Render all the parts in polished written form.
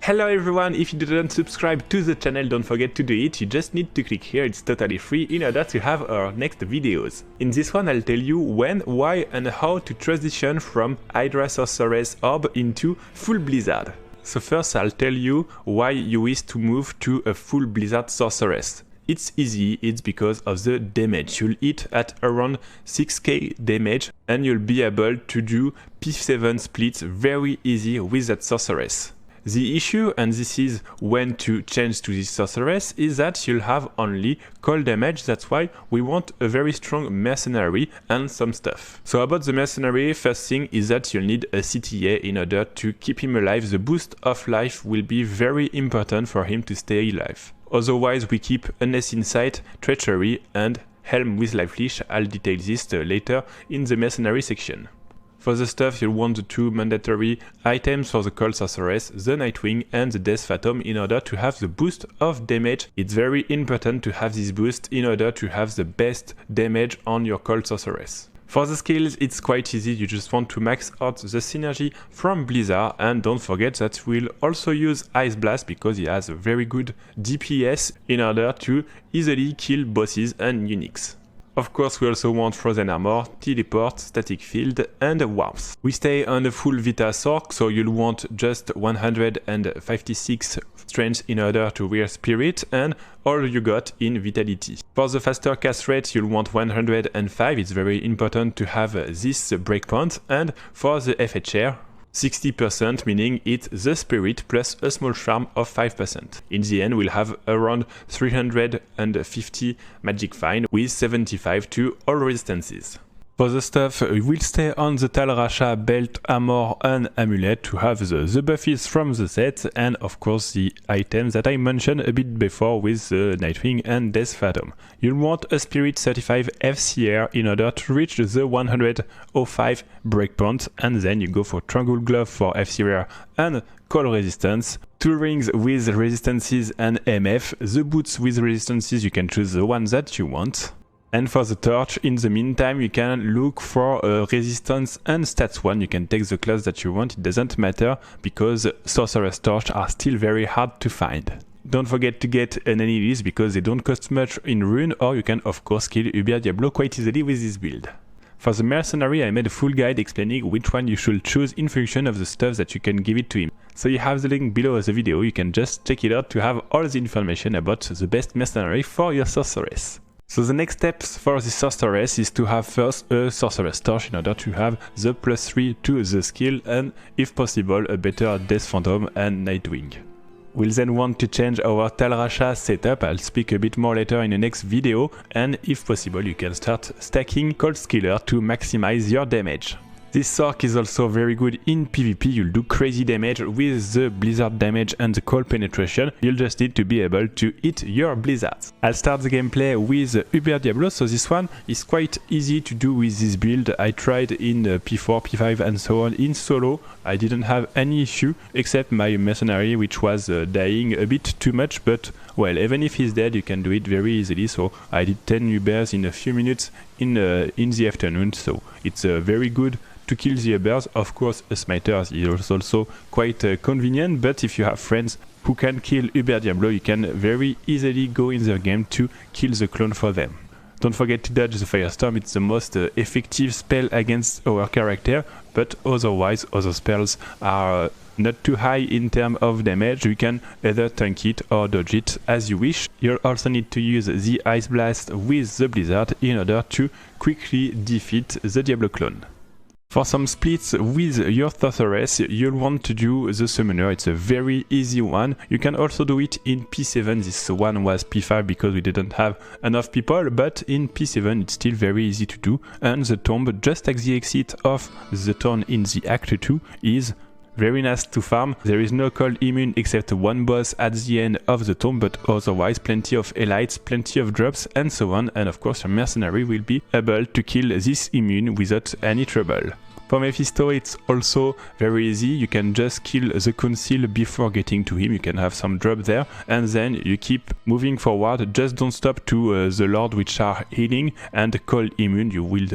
Hello everyone, if you didn't subscribe to the channel, don't forget to do it. You just need to click here, it's totally free in order to have our next videos. In this one I'll tell you when, why and how to transition from Hydra Sorceress Orb into full Blizzard. So first I'll tell you why you wish to move to a full Blizzard Sorceress. It's easy, it's because of the damage. You'll hit at around 6k damage and you'll be able to do P7 splits very easy with that Sorceress. The issue, and this is when to change to this Sorceress, is that you'll have only cold damage. That's why we want a very strong Mercenary and some stuff. So about the Mercenary, first thing is that you'll need a CTA in order to keep him alive. The boost of life will be very important for him to stay alive. Otherwise we keep Honest Insight, Treachery and Helm with Life Leash. I'll detail this later in the Mercenary section. For the stuff, you'll want the two mandatory items for the Cold Sorceress, the Nightwing and the Death Phantom in order to have the boost of damage. It's very important to have this boost in order to have the best damage on your Cold Sorceress. For the skills, it's quite easy, you just want to max out the synergy from Blizzard, and don't forget that we'll also use Ice Blast because he has a very good DPS in order to easily kill bosses and uniques. Of course, we also want Frozen Armor, Teleport, Static Field and Warmth. We stay on a full Vita Sorc, so you'll want just 156 strength in order to wear Spirit and all you got in Vitality. For the faster cast rate, you'll want 105, it's very important to have this breakpoint, and for the FHR, 60%, meaning it's the spirit plus a small charm of 5%. In the end, we'll have around 350 magic fine with 75 to all resistances. For the stuff, we'll stay on the Tal Rasha belt, armor and amulet to have the buffies from the set, and of course the items that I mentioned a bit before with the Nightwing and Death Phantom. You'll want a Spirit 35 FCR in order to reach the 105 breakpoint, and then you go for Triangle Glove for FCR and Cold Resistance, 2 rings with resistances and MF, the boots with resistances, you can choose the one that you want. And for the torch, in the meantime, you can look for resistance and stats 1. You can take the class that you want, it doesn't matter, because Sorceress Torch are still very hard to find. Don't forget to get an Annihilus because they don't cost much in rune, or you can of course kill Uberdiablo quite easily with this build. For the Mercenary, I made a full guide explaining which one you should choose in function of the stuff that you can give it to him. So you have the link below the video, you can just check it out to have all the information about the best Mercenary for your Sorceress. So the next steps for the Sorceress is to have first a Sorceress Torch in order to have the +3 to the skill and, if possible, a better Death Phantom and Nightwing. We'll then want to change our Tal Rasha setup, I'll speak a bit more later in the next video, and if possible you can start stacking Cold Skiller to maximize your damage. This Sorc is also very good in PvP, you'll do crazy damage with the Blizzard damage and the cold penetration, you'll just need to be able to hit your Blizzards. I'll start the gameplay with Uberdiablo, so this one is quite easy to do with this build. I tried in P4, P5 and so on in solo, I didn't have any issue except my Mercenary which was dying a bit too much, but well, even if he's dead you can do it very easily, so I did 10 Ubers in a few minutes in the afternoon, so it's very good to kill the Ubers. Of course, a Smiter is also quite convenient, but if you have friends who can kill Uberdiablo, you can very easily go in their game to kill the clone for them. Don't forget to dodge the Firestorm, it's the most effective spell against our character, but otherwise other spells are not too high in terms of damage, you can either tank it or dodge it as you wish. You'll also need to use the Ice Blast with the Blizzard in order to quickly defeat the Diablo clone. For some splits with your Sorceress, you'll want to do the Summoner, it's a very easy one. You can also do it in P7, this one was P5 because we didn't have enough people, but in P7 it's still very easy to do, and the Tombeau, just at the exit of the turn in the Act 2, is very nice to farm. There is no cold immune except one boss at the end of the tomb, but otherwise plenty of elites, plenty of drops and so on, and of course your Mercenary will be able to kill this immune without any trouble. For Mephisto it's also very easy, you can just kill the Council before getting to him, you can have some drop there, and then you keep moving forward, just don't stop to the Lord which are healing, and cold immune you will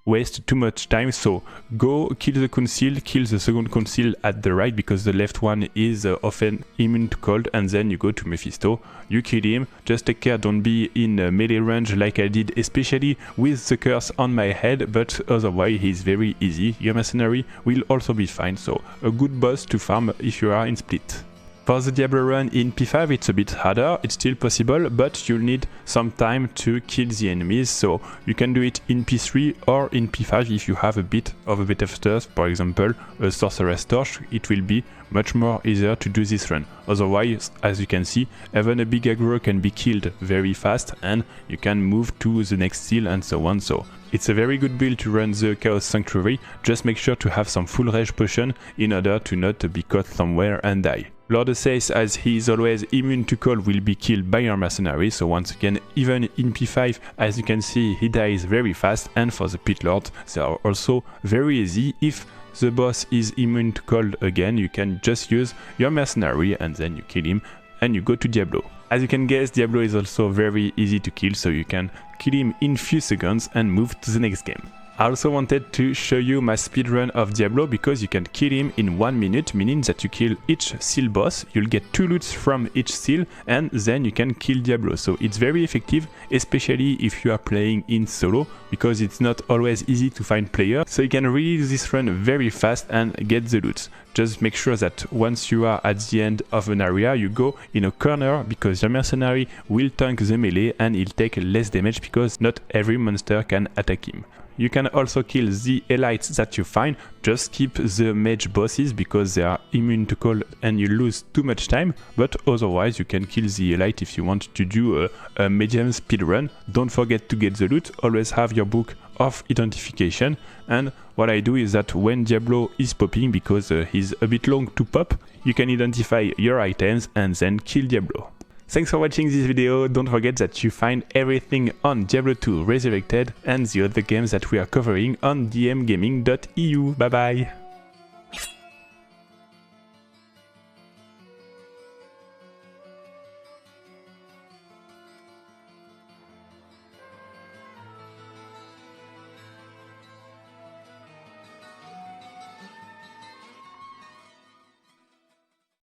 waste too much time, so go kill the council, kill the second council at the right because the left one is often immune to cold, and then you go to Mephisto, you kill him. Just take care, don't be in melee range like I did, especially with the curse on my head, but otherwise he's very easy. Your mercenary will also be fine, so a good boss to farm if you are in Split. For the Diablorun in P5 it's a bit harder, it's still possible, but you'll need some time to kill the enemies, so you can do it in P3 or in P5 if you have a bit of a better stuff, for example a Sorceress Torch. It will be much more easier to do this run. Otherwise, as you can see, even a big aggro can be killed very fast and you can move to the next seal and so on, so it's a very good build to run the Chaos Sanctuary. Just make sure to have some full rage potion in order to not be caught somewhere and die. Lord says, as he is always immune to cold, will be killed by your mercenary, so once again, even in P5, as you can see, he dies very fast, and for the Pit Lord, they are also very easy. If the boss is immune to cold again, you can just use your mercenary and then you kill him and you go to Diablo. As you can guess, Diablo is also very easy to kill, so you can kill him in few seconds and move to the next game. I also wanted to show you my speedrun of Diablo because you can kill him in 1 minute, meaning that you kill each seal boss, you'll get 2 loots from each seal, and then you can kill Diablo. So it's very effective, especially if you are playing in solo, because it's not always easy to find players, so you can really do this run very fast and get the loots. Just make sure that once you are at the end of an area, you go in a corner because your mercenary will tank the melee and he'll take less damage because not every monster can attack him. You can also kill the elites that you find, just keep the mage bosses because they are immune to cold and you lose too much time, but otherwise you can kill the elite if you want to do a medium speedrun. Don't forget to get the loot, always have your book of identification, and what I do is that when Diablo is popping, because he's a bit long to pop, you can identify your items and then kill Diablo. Thanks for watching this video. Don't forget that you find everything on Diablo 2 Resurrected and the other games that we are covering on dmgaming.eu. Bye bye!